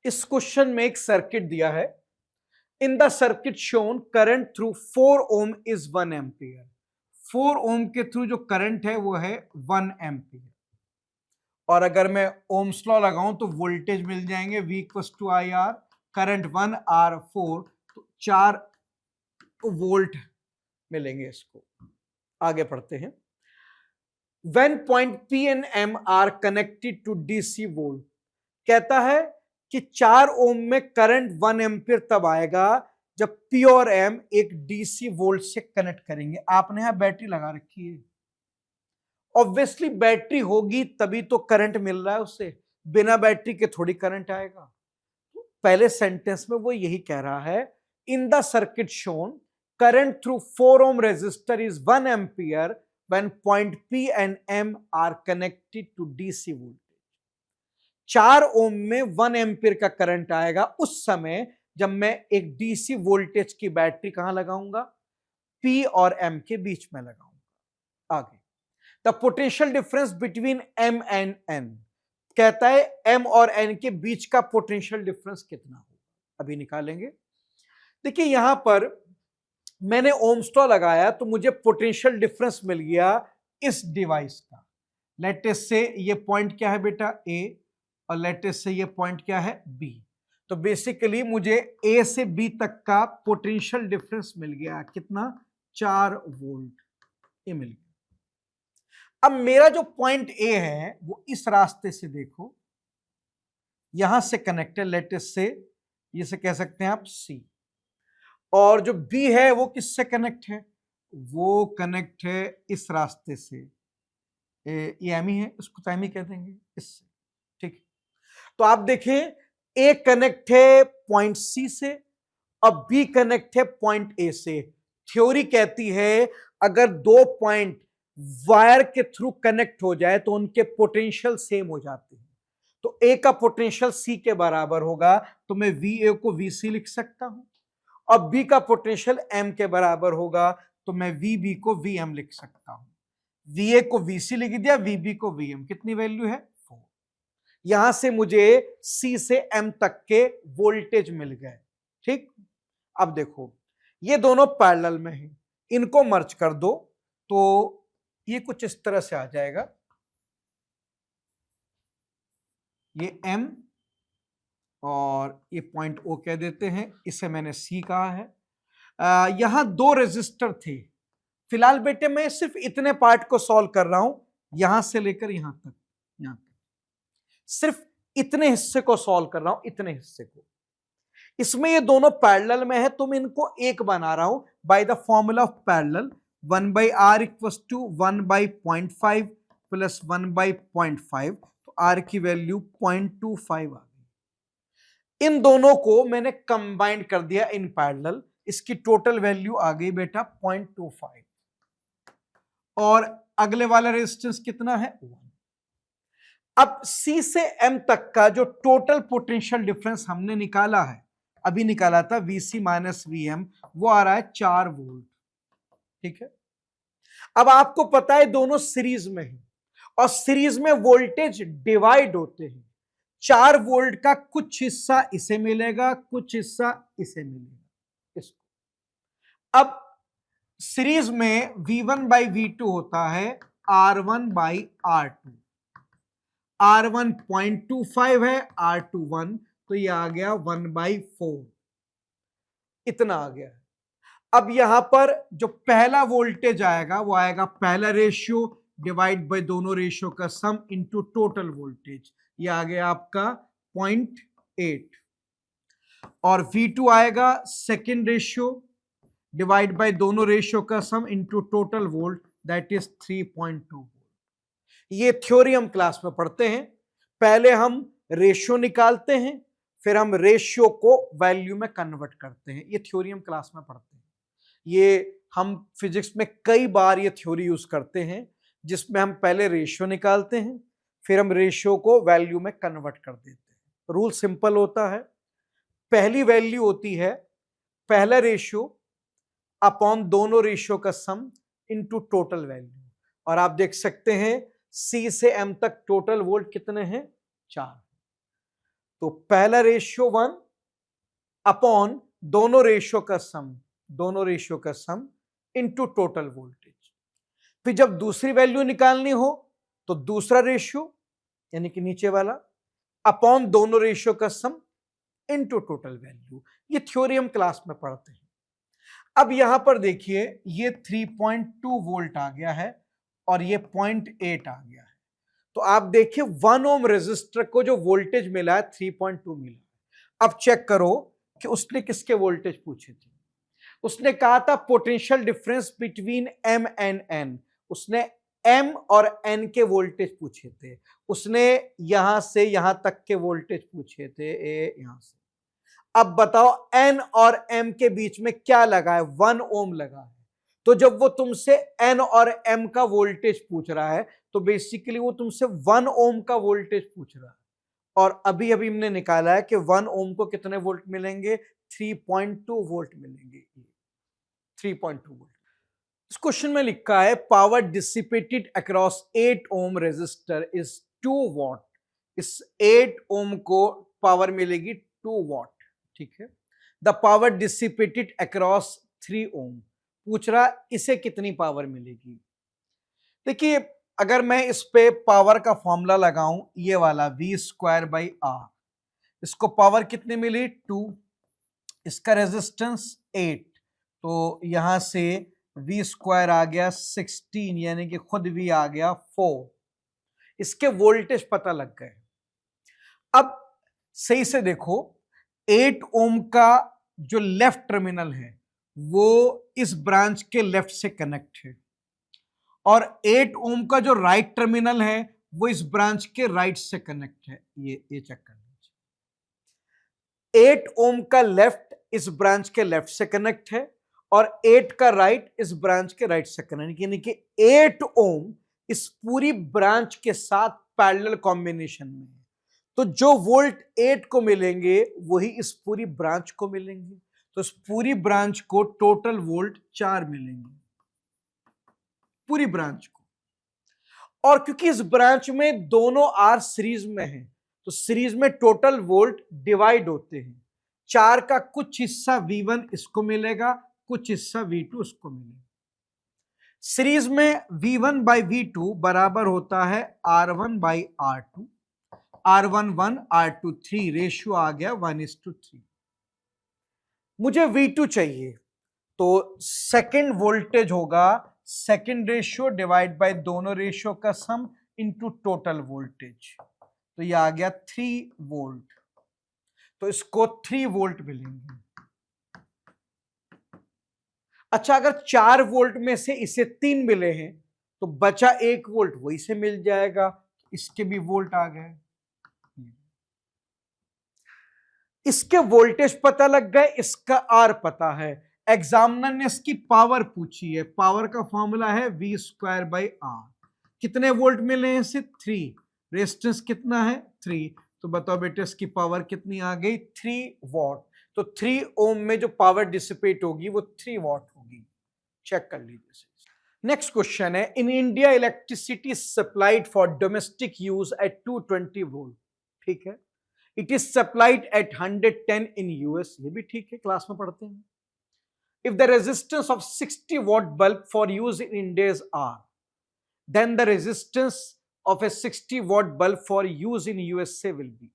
इस क्वेश्चन में एक सर्किट दिया है। In the circuit shown current through 4 ohm is 1 ampere. 4 ohm के थ्रू जो करंट है वो है 1 एम्पियर। और अगर मैं ओम्स लॉ लगाऊं तो वोल्टेज मिल जाएंगे V equals to I R, current 1 R 4, तो 4 वोल्ट मिलेंगे। इसको आगे पढ़ते हैं। When point P and M are connected to DC volt, कहता है कि 4 ओम में करंट 1 एम्पियर तब आएगा जब P और M एक DC वोल्ट से कनेक्ट करेंगे। आपने यहां बैटरी लगा रखी है, ऑब्वियसली बैटरी होगी तभी तो करंट मिल रहा है उससे, बिना बैटरी के थोड़ी करंट आएगा। पहले सेंटेंस में वो यही कह रहा है, in the circuit shown current through 4 ohm resistor is 1 ampere when point P and M are connected to DC voltage. 4 ohm में 1 एम्पियर का करंट आएगा उस समय जब मैं एक DC वोल्टेज की बैटरी कहां लगाऊंगा? P और M के बीच में लगाऊंगा। आगे, the potential difference between M and N, कहता है M और N के बीच का पोटेंशियल डिफरेंस कितना होगा, अभी निकालेंगे। देखिए यहां पर मैंने ओम्स लॉ लगाया तो मुझे पोटेंशियल डिफरेंस मिल गया इस डिवाइस का। लेटेस्ट से ये पॉइंट क्या है बेटा A, और लेटेस्ट से ये पॉइंट क्या है B। तो बेसिकली मुझे A से B तक का पोटेंशियल डिफरेंस मिल गया, कितना? 4 वोल्ट ये मिल गया। अब मेरा जो पॉइंट A है वो इस रास्ते से देखो, यहां से कनेक्ट है, लेटेस्ट से ये से कह सकते हैं आप C, और जो B है वो किससे कनेक्ट है? वो कनेक्ट है इस रास्ते से, ये एम ही है, इसको तो एम ही कह देंगे इससे, ठीक। तो आप देखें A कनेक्ट है पॉइंट C से और B कनेक्ट है पॉइंट A से। थ्योरी कहती है अगर दो पॉइंट वायर के थ्रू कनेक्ट हो जाए तो उनके पोटेंशियल सेम हो जाते हैं। तो A का पोटेंशियल C के बराबर होगा तो मैं VA को VC लिख सकता हूं, और B का पोटेंशियल M के बराबर होगा तो मैं VB को VM लिख सकता हूं। VA को VC लिख दिया, VB को VM, कितनी वैल्यू है? 4। यहां से मुझे C से M तक के वोल्टेज मिल गए, ठीक। अब देखो ये दोनों पैरेलल में हैं, इनको मर्ज कर दो तो ये कुछ इस तरह से आ जाएगा, ये M और ये पॉइंट O कह देते हैं, इसे मैंने C कहा है। यहां 2 रेजिस्टर थे। फिलहाल बेटे मैं सिर्फ इतने पार्ट को सॉल्व कर रहा हूं, यहां से लेकर यहां तक, यहां तक सिर्फ इतने हिस्से को सॉल्व कर रहा हूं, इतने हिस्से को। इसमें ये दोनों पैरेलल में है तो मैं इनको एक बना रहा हूं by the formula of parallel. 1/r equals to 1/0.5 plus 1/0.5, तो r की वैल्यू 0.25 आ गई। इन दोनों को मैंने कंबाइन कर दिया इन पैरेलल, इसकी टोटल वैल्यू आ गई बेटा 0.25। और अगले वाला रेजिस्टेंस कितना है? 1। अब C से M तक का जो टोटल पोटेंशियल डिफरेंस हमने निकाला है, अभी निकाला था VC माइनस VM, वो आ रहा है 4 वोल्ट, ठीक है। अब आपको पता है दोनों सीरीज में है और सीरीज में वोल्टेज डिवाइड होते हैं। 4 वोल्ट का कुछ हिस्सा इसे मिलेगा, कुछ हिस्सा इसे मिलेगा, इसको। अब सीरीज में V1/V2 होता है R1/R2। R1 0.25 है, R2 1, तो ये आ गया 1/4, इतना आ गया। अब यहां पर जो पहला वोल्टेज आएगा वो आएगा पहला रेशियो डिवाइड बाय दोनों रेशियो का सम इनटू टोटल वोल्टेज, ये आ गया आपका 0.8। और V2 आएगा सेकेंड रेशियो डिवाइड बाय दोनों रेशियो का sum into total volt, that is 3.2 volt. ये थ्योरी हम क्लास में पढ़ते हैं, पहले हम रेशियो निकालते हैं फिर हम रेशियो को वैल्यू में कन्वर्ट करते हैं। ये थ्योरी हम क्लास में पढ़ते हैं, ये हम फिजिक्स में कई बार ये थ्योरी यूज करते हैं, जिसमें हम पहले रेशियो निकालते हैं फिर हम रेशियो को वैल्यू में कन्वर्ट कर देते हैं। रूल सिंपल होता है, पहली वैल्यू होती है पहला रेशियो अपॉन दोनों रेशियो का सम इनटू टोटल वैल्यू। और आप देख सकते हैं C से M तक टोटल वोल्ट कितने हैं? 4। तो पहला रेशियो 1 अपॉन दोनों रेशियो का सम इनटू टोटल वोल्टेज। फिर जब दूसरी वैल्यू निकालनी हो तो दूसरा रेशियो यानी कि नीचे वाला अपॉन दोनों रेशियो का सम इनटू टोटल वैल्यू। ये थ्योरी हम क्लास में पढ़ते हैं। अब यहां पर देखिए ये 3.2 वोल्ट आ गया है और ये 0.8 आ गया है। तो आप देखिए 1 ओम रेजिस्टर को जो वोल्टेज मिला है 3.2 मिला है। अब चेक करो कि उसने किसके वोल्टेज पूछे थे। उसने कहा था potential difference between M and N. उसने एम और एन के वोल्टेज पूछे थे। उसने यहां से यहां तक के वोल्टेज पूछे थे, यहां से। अब बताओ एन और एम के बीच में क्या लगा है? 1 ओम लगा है। तो जब वो तुमसे एन और एम का वोल्टेज पूछ रहा है तो बेसिकली वो तुमसे 1 ओम का वोल्टेज पूछ रहा है। और अभी अभी हमने निकाला है कि 1 ओम को कितने वोल्ट मिलेंगे? 3.2 वोल्ट मिलेंगे। 3.2 वोल्ट। इस क्वेश्चन में लिखा है power dissipated across 8 ohm resistor is 2 watt. इस 8 ओम को पावर मिलेगी 2 वॉट, ठीक है। द पावर डिसिपेटेड अक्रॉस 3 ओम, पूछ रहा इसे कितनी पावर मिलेगी। देखिए अगर मैं इस पे पावर का फॉर्मूला लगाऊं, ये वाला v²/r, इसको पावर कितनी मिली? 2, इसका रेजिस्टेंस 8, तो यहां से v² आ गया 16, यानी कि खुद v आ गया 4। इसके वोल्टेज पता लग गए। अब सही से देखो 8 ओम का जो लेफ्ट टर्मिनल है वो इस ब्रांच के लेफ्ट से कनेक्ट है और 8 ओम का जो राइट टर्मिनल है वो इस ब्रांच के राइट से कनेक्ट है। ये चेक कर लीजिए। 8 ओम का लेफ्ट इस ब्रांच के लेफ्ट से कनेक्ट है और 8 का राइट इस ब्रांच के राइट से कनेक्ट, यानी कि 8 ओम इस पूरी ब्रांच के साथ पैरेलल कॉम्बिनेशन में है। तो जो वोल्ट 8 को मिलेंगे वही इस पूरी ब्रांच को मिलेंगे। तो इस पूरी ब्रांच को टोटल वोल्ट 4 मिलेंगे, पूरी ब्रांच को। और क्योंकि इस ब्रांच में दोनों आर सीरीज में हैं तो सीरीज में टोटल वोल्ट डिवाइड होते हैं। 4 का कुछ हिस्सा V1 इसको मिलेगा, कुछ हिस्सा V2 इसको मिलेगा। सीरीज में V1/V2 बराबर होता है R1/R2। R1 1, R2 3, रेशियो आ गया 1:3। मुझे V2 चाहिए तो सेकंड वोल्टेज होगा सेकंड रेशियो डिवाइड बाय दोनों रेशियो का सम इनटू टोटल वोल्टेज। तो ये आ गया 3 वोल्ट। तो इसको 3 वोल्ट मिलेंगे। अच्छा अगर 4 वोल्ट में से इसे 3 मिले हैं तो बचा 1 वोल्ट वही से मिल जाएगा। इसके भी वोल्ट आ गए। इसके वोल्टेज पता लग गए, इसका आर पता है। एग्जामिनर ने इसकी पावर पूछी है। पावर का फॉर्मूला है v²/r। कितने वोल्ट मिले हैं इसे? 3। रेजिस्टेंस कितना है? 3। तो बताओ बेटे इसकी पावर कितनी आ गई? 3 वॉट। तो 3 ओम में जो पावर डिसिपेट होगी वो 3 वॉट होगी। चेक कर लीजिए। नेक्स्ट क्वेश्चन है in India electricity supplied for domestic use at 220 volt. ठीक है। It is supplied at 110 in US. ये भी ठीक है, क्लास में पढ़ते हैं। If the resistance of 60 watt bulb for use in India is R, then the resistance of a 60 watt bulb for use in USA will be.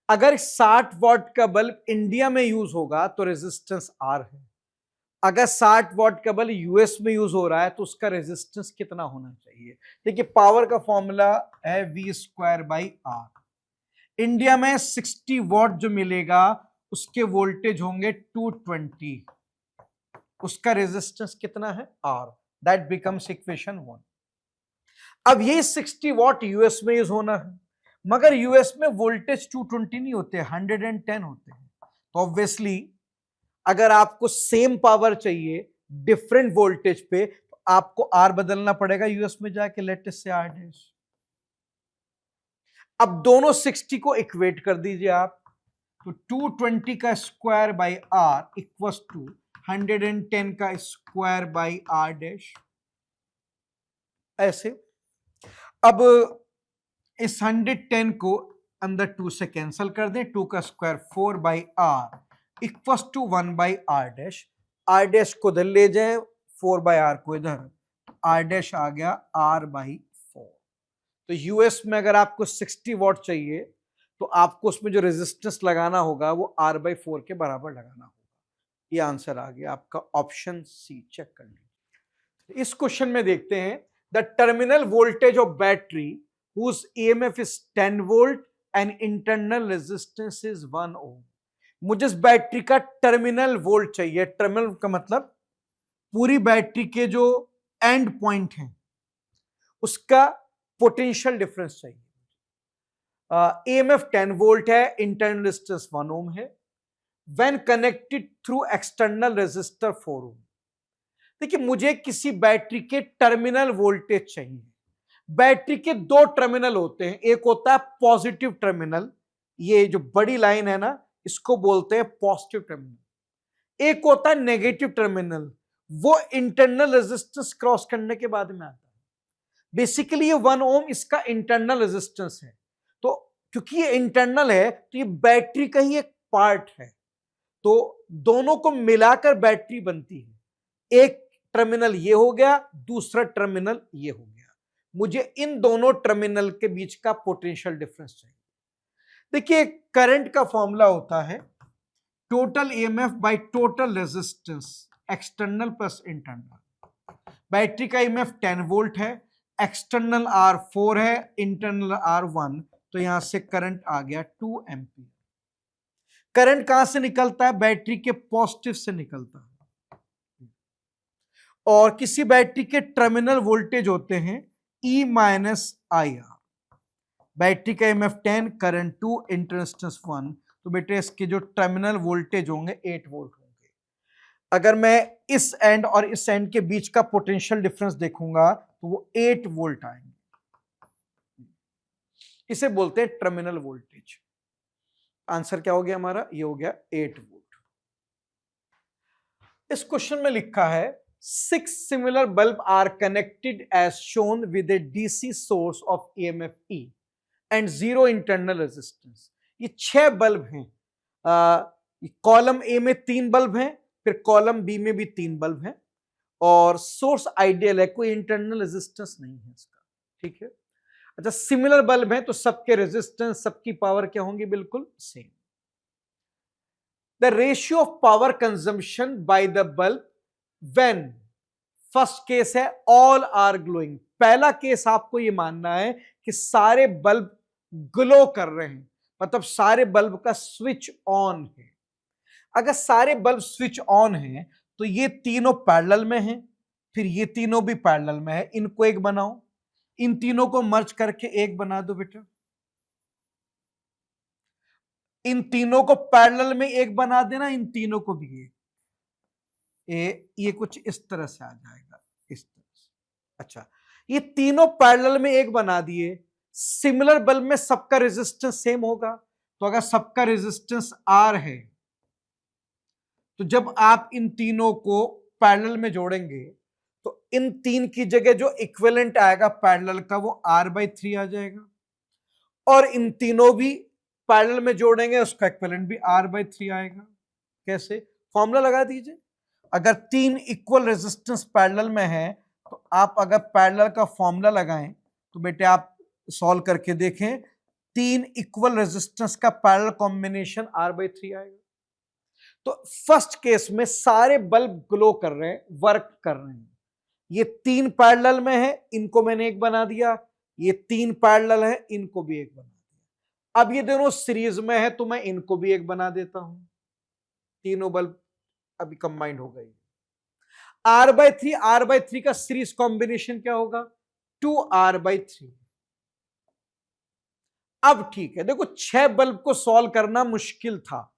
अगर 60 what का bulb India में यूज होगा तो रेजिस्टेंस आर है। अगर 60 what का bulb US में use हो रहा है तो उसका रेजिस्टेंस कितना होना चाहिए? देखिए पावर का फॉर्मूला है v²/r। इंडिया में 60 वॉट जो मिलेगा उसके वोल्टेज होंगे 220, उसका रेजिस्टेंस कितना है? R। That becomes equation 1। अब ये 60 वॉट यूएस में यूज होना है, मगर यूएस में वोल्टेज 220 नहीं होते, 110 होते हैं। तो ऑब्वियसली अगर आपको सेम पावर चाहिए डिफरेंट वोल्टेज पे तो आपको R बदलना पड़ेगा यूएस में जाके, लेटेस्ट से R'। अब दोनों 60 को इक्वेट कर दीजिए आप, तो 220 का square by R equals to 110 का स्क्वायर बाई आर डैश। ऐसे अब इस 110 को अंदर 2 से कैंसिल कर दें, 2 का square 4/r equals to 1/r dash को इधर ले जाए, 4/r को इधर, r डैश आ गया r/4। तो यूएस में अगर आपको 60 वॉट चाहिए तो आपको उसमें जो रेजिस्टेंस लगाना होगा वो r/4 के बराबर लगाना होगा। ये आंसर आ गया आपका ऑप्शन सी, चेक कर लीजिए। इस क्वेश्चन में देखते हैं the terminal voltage of battery whose EMF is 10 volt and internal resistance is 1 ohm। मुझे इस बैटरी का टर्मिनल वोल्ट चाहिए। टर्मिनल का मतलब पूरी बैटरी के जो एंड पॉइंट है उसका पोटेंशियल डिफरेंस चाहिए। EMF 10 वोल्ट है, इंटरनल रेजिस्टेंस 1 ओम है, when connected through external resistor 4 ohm. देखिए मुझे किसी बैटरी के टर्मिनल वोल्टेज चाहिए। बैटरी के दो टर्मिनल होते हैं, एक होता है पॉजिटिव टर्मिनल, ये जो बड़ी लाइन है ना इसको बोलते हैं पॉजिटिव टर्मिनल। एक होता है नेगेटिव टर्मिनल, वो इंटरनल रेजिस्टेंस क्रॉस करने के बाद में आता है। बेसिकली ये 1 ओम इसका इंटरनल रेजिस्टेंस है। तो क्योंकि ये इंटरनल है तो ये बैटरी का ही एक पार्ट है, तो दोनों को मिलाकर बैटरी बनती है। एक टर्मिनल ये हो गया, दूसरा टर्मिनल ये हो गया। मुझे इन दोनों टर्मिनल के बीच का पोटेंशियल डिफरेंस चाहिए। देखिए करंट का फॉर्मूला होता है total EMF by total resistance external plus internal. Battery का ईएमएफ 10 वोल्ट है, एक्सटर्नल R 4 है, इंटरनल R 1, तो यहां से करंट आ गया 2 एम्पीयर। करंट कहां से निकलता है? बैटरी के पॉजिटिव से निकलता है। और किसी बैटरी के टर्मिनल वोल्टेज होते हैं E माइनस IR। बैटरी का EMF 10, करंट 2, इंटररेजिस्टेंस 1, तो बेटे इसके जो टर्मिनल वोल्टेज होंगे 8 वोल्ट होंगे। अगर मैं इस एंड और इस एंड के बीच का पोटेंशियल डिफरेंस देखूंगा तो वो 8 वोल्ट आएंगे। इसे बोलते हैं टर्मिनल वोल्टेज। आंसर क्या हो गया हमारा? ये हो गया 8 वोल्ट। इस क्वेश्चन में लिखा है 6 similar bulb are connected as shown with a DC source of EMF E and 0 internal resistance। ये 6 बल्ब हैं। कॉलम ए में 3 बल्ब हैं, फिर कॉलम बी में भी 3 बल्ब हैं, और सोर्स आइडियल है, कोई इंटरनल रेजिस्टेंस नहीं है इसका। ठीक है, अच्छा सिमिलर बल्ब हैं तो सबके रेजिस्टेंस, सबकी पावर क्या होंगी? बिल्कुल same. The ratio of power consumption by the bulb when, first case है ऑल आर ग्लोइंग। पहला केस आपको यह मानना है कि सारे बल्ब ग्लो कर रहे हैं, मतलब सारे बल्ब का स्विच ऑन है। अगर सारे बल्ब स्विच ऑन हैं तो ये तीनों पैरेलल में हैं, फिर ये तीनों भी पैरेलल में है, इनको एक बनाओ, इन तीनों को मर्ज करके एक बना दो बेटा। इन तीनों को पैरेलल में एक बना देना, इन तीनों को भी एक। ये कुछ इस तरह से आ जाएगा, इस तरह से। अच्छा, ये तीनों पैरेलल में एक बना दिए। सिमिलर बल्ब में सबका रेजिस्टेंस सेम होगा, तो अगर सबका रेजिस्टेंस R है तो जब आप इन तीनों को पैरेलल में जोड़ेंगे तो इन तीन की जगह जो इक्विवेलेंट आएगा पैरेलल का वो R/3 आ जाएगा, और इन तीनों भी पैरेलल में जोड़ेंगे उसका इक्विवेलेंट भी R/3 आएगा। कैसे? फॉर्मूला लगा दीजिए। अगर तीन इक्वल रेजिस्टेंस पैरेलल में है तो आप अगर पैरेलल का फॉर्मूला लगाएं तो बेटे आप सॉल्व करके देखें, तीन इक्वल रेजिस्टेंस का पैरेलल कॉम्बिनेशन R/3 आएगा। तो फर्स्ट केस में सारे बल्ब ग्लो कर रहे हैं, वर्क कर रहे हैं। ये तीन पैरेलल में है, इनको मैंने एक बना दिया, ये तीन पैरेलल है, इनको भी एक बना दिया। अब ये दोनों सीरीज में है तो मैं इनको भी एक बना देता हूं। तीनों बल्ब अभी कंबाइंड हो गई। R/3 का सीरीज कॉम्बिनेशन क्या होगा? 2R/3। अब ठीक है, देखो 6 बल्ब को सॉल्व करना मुश्किल था,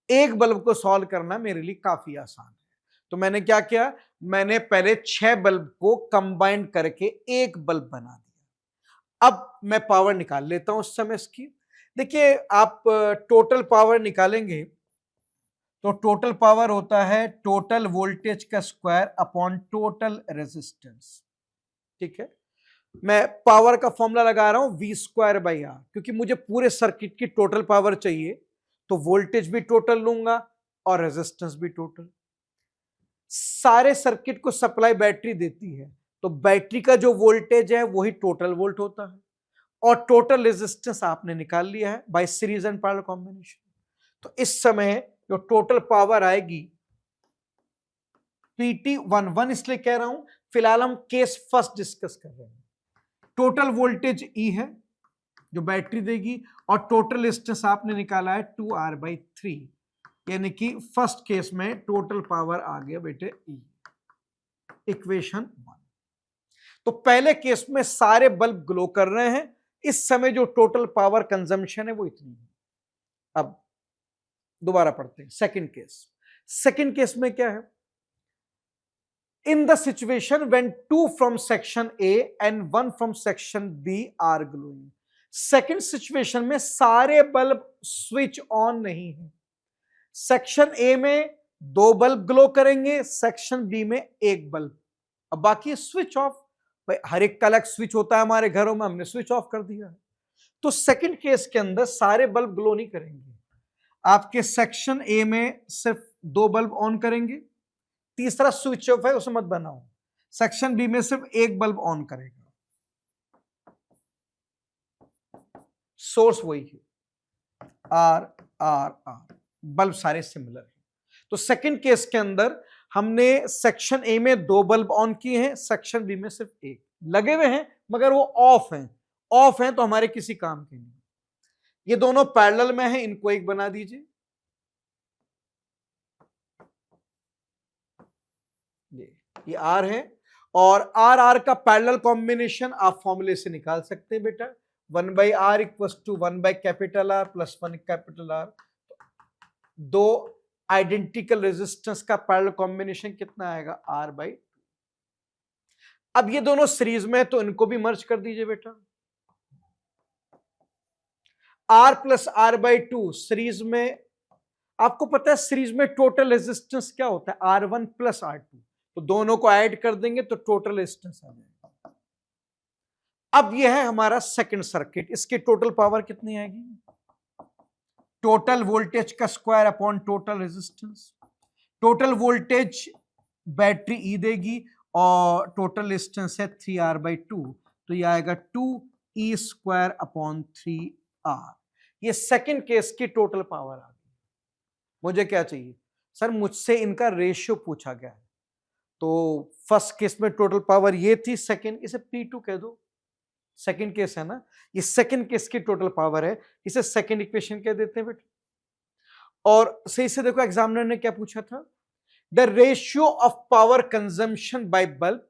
एक बल्ब को सॉल्व करना मेरे लिए काफी आसान है। तो मैंने क्या किया, मैंने पहले 6 बल्ब को कंबाइन करके एक बल्ब बना दिया। अब मैं पावर निकाल लेता हूं उस समय इसकी। देखिए आप टोटल पावर निकालेंगे तो टोटल पावर होता है टोटल वोल्टेज का स्क्वायर अपॉन टोटल रेजिस्टेंस। ठीक है, मैं पावर का फॉर्मूला लगा रहा हूं V²/R, क्योंकि मुझे पूरे सर्किट की टोटल पावर चाहिए, तो वोल्टेज भी टोटल लूंगा और रेजिस्टेंस भी टोटल। सारे सर्किट को सप्लाई बैटरी देती है, तो बैटरी का जो वोल्टेज है वही टोटल वोल्ट होता है, और टोटल रेजिस्टेंस आपने निकाल लिया है bye series and parallel combination. तो इस समय जो टोटल पावर आएगी PT11, इसलिए कह रहा हूं फिलहाल हम केस फर्स्ट डिस्कस कर रहे हैं। टोटल वोल्टेज E है जो बैटरी देगी, और टोटल रेजिस्टेंस आपने निकाला है 2R/3, यानी कि फर्स्ट केस में टोटल पावर आ गया बेटे E, इक्वेशन 1। तो पहले केस में सारे बल्ब ग्लो कर रहे हैं, इस समय जो टोटल पावर कंजम्पशन है वो इतनी है। अब दोबारा पढ़ते हैं सेकंड केस। सेकंड केस में क्या है? In the situation when 2 from section A and 1 from section B are glowing, second situation में सारे बल्ब स्विच ऑन नहीं है। सेक्शन ए में 2 बल्ब ग्लो करेंगे, सेक्शन बी में 1 बल्ब, अब बाकी स्विच ऑफ। भाई हर एक का अलग स्विच होता है हमारे घरों में, हमने स्विच ऑफ कर दिया है। तो सेकंड केस के अंदर सारे बल्ब ग्लो नहीं करेंगे, आपके सेक्शन ए में सिर्फ 2 बल्ब ऑन करेंगे, तीसरा स्विच ऑफ है उसे मत बनाओ। सेक्शन बी में सिर्फ 1 बल्ब ऑन करेगा, सोर्स वही है आर आर आर, बल्ब सारे सिमिलर हैं। तो सेकंड केस के अंदर हमने सेक्शन ए में 2 बल्ब ऑन किए हैं, सेक्शन बी में सिर्फ 1 लगे हुए हैं, मगर वो ऑफ हैं। ऑफ हैं तो हमारे किसी काम के नहीं। ये दोनों पैरेलल में हैं, इनको एक बना दीजिए। ये आर है, और आर आर का पैरेलल कॉम्बिनेशन आप फॉर्मूले से निकाल सकते हैं बेटा, 1/R equals to 1/R plus 1R। दो आइडेंटिकल रेजिस्टेंस का पैरेलल कॉम्बिनेशन कितना आएगा? R/2। अब ये दोनों सीरीज में, तो इनको भी मर्ज कर दीजिए बेटा। R प्लस R/2 सीरीज में, आपको पता है सीरीज में टोटल रेजिस्टेंस क्या होता है? R1 प्लस R2, तो दोनों को ऐड कर देंगे तो टोटल रेजिस्टेंस आ जाएगा। अब यह है हमारा सेकंड सर्किट, इसकी टोटल पावर कितनी आएगी? टोटल वोल्टेज का square upon total resistance. Total voltage battery E देगी और टोटल रेजिस्टेंस है 3R/2, तो ये आएगा 2E² अपॉन 3R। ये सेकंड केस की टोटल पावर आ गई। मुझे क्या चाहिए सर? मुझसे इनका रेशियो पूछा गया है। तो फर्स्ट केस में टोटल पावर ये थी, सेकंड, इसे P2 कह दो, सेकंड केस है ना, ये सेकंड केस की टोटल पावर है, इसे सेकंड इक्वेशन कह देते हैं बेटा। और सही से देखो एग्जामिनर ने क्या पूछा था? The ratio of power consumption by bulb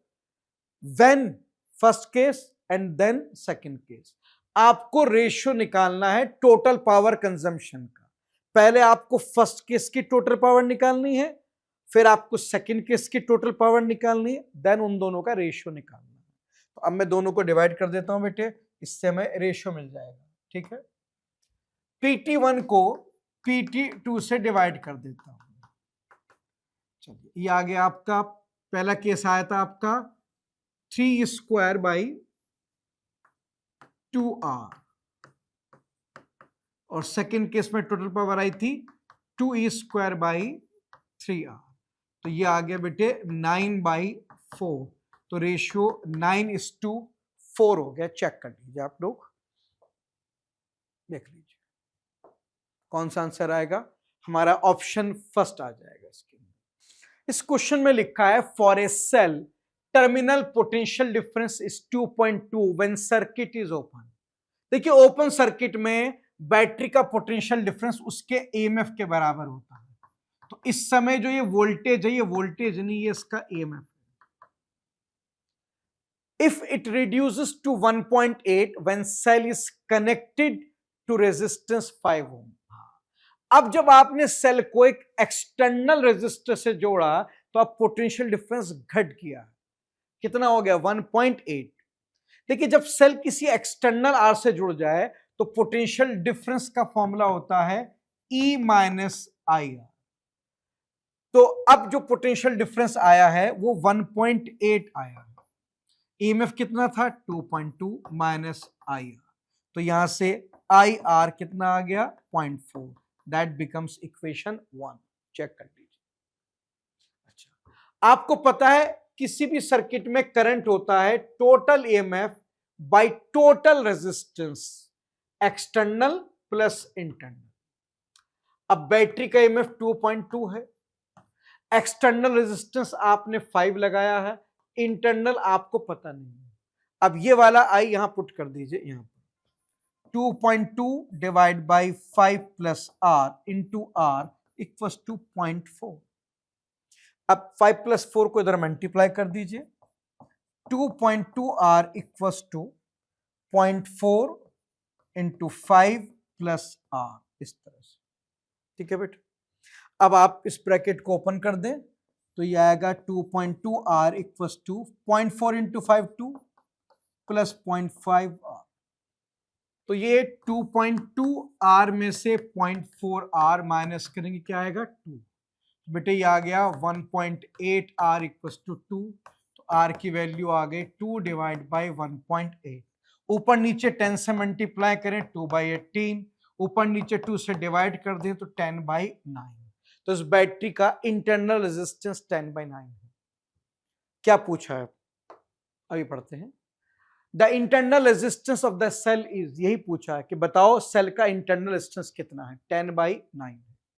when first case and then second case. आपको रेशियो निकालना है टोटल पावर कंजम्पशन का। पहले आपको फर्स्ट केस की टोटल पावर निकालनी है, फिर आपको सेकंड केस की टोटल पावर निकालनी है, देन उन दोनों का रेशियो निकालना है। तो अब मैं दोनों को डिवाइड कर देता हूं बेटे, इससे हमें रेशियो मिल जाएगा। ठीक है, PT1 को PT2 से डिवाइड कर देता हूं। चलिए, ये आ गया आपका, पहला केस आया था आपका 3²/2R, और सेकंड केस में टोटल पावर आई थी 2E²/3R। तो ये आ गया बेटे 9/4, तो रेशियो 9:4 हो गया। चेक कर लीजिए आप लोग, देख लीजिए कौन सा आंसर आएगा। हमारा ऑप्शन फर्स्ट आ जाएगा इसके। इस क्वेश्चन में लिखा है for a cell terminal potential difference is 2.2 when circuit is open. देखिए ओपन सर्किट में बैटरी का पोटेंशियल डिफरेंस उसके EMF के बराबर होता है। तो इस समय जो ये वोल्टेज है, ये वोल्टेज नहीं, ये इसका EMF। If it reduces to 1.8 when cell is connected to resistance 5 ohm. अब जब आपने सेल को एक एक्सटर्नल रेजिस्टर से जोड़ा तो अब पोटेंशियल डिफरेंस घट गया। कितना हो गया? 1.8। देखिए जब सेल किसी एक्सटर्नल आर से जुड़ जाए तो पोटेंशियल डिफरेंस का फॉर्मूला होता है E-IR। तो अब जो पोटेंशियल डिफरेंस आया है वो 1.8 आया है। ईएमएफ कितना था 2.2 माइनस आई आर, तो यहां से आई आर कितना आ गया 0.4, दैट बिकम्स इक्वेशन 1। चेक कर लीजिए। अच्छा, आपको पता है किसी भी सर्किट में करंट होता है total EMF by total resistance, external plus internal. अब बैटरी का ईएमएफ 2.2 है, एक्सटर्नल रेजिस्टेंस आपने 5 लगाया है, इंटरनल आपको पता नहीं है। अब ये वाला आई यहां पुट कर दीजिए, यहां पर 2.2 divide by 5 plus R into R equals to 0.4। अब 5 प्लस 4 को इधर मल्टीप्लाई कर दीजिए, 2.2 R equals to 0.4 into 5 plus R, इस तरह से। ठीक है बेटा, अब आप इस ब्रैकेट को ओपन कर दें तो ये आएगा 2.2 R equals to 0.4 into 5 2 plus 0.5 R. तो ये 2.2 आर में से 0.4 आर माइनस करेंगे, क्या आएगा 2। बेटे ये आ गया 1.8 आर इक्वल्स टू 2, तो आर की वैल्यू आ गई 2 डिवाइड बाई 1.8। ऊपर नीचे 10 से मल्टीप्लाई करें 2/18, ऊपर नीचे 2 से डिवाइड कर दें तो 10/9। तो इस बैटरी का इंटरनल रेजिस्टेंस 10/9 है। क्या पूछा है, अभी पढ़ते हैं। The internal resistance of the cell is, यही पूछा है कि बताओ सेल का इंटरनल रेजिस्टेंस कितना है, 10/9 है।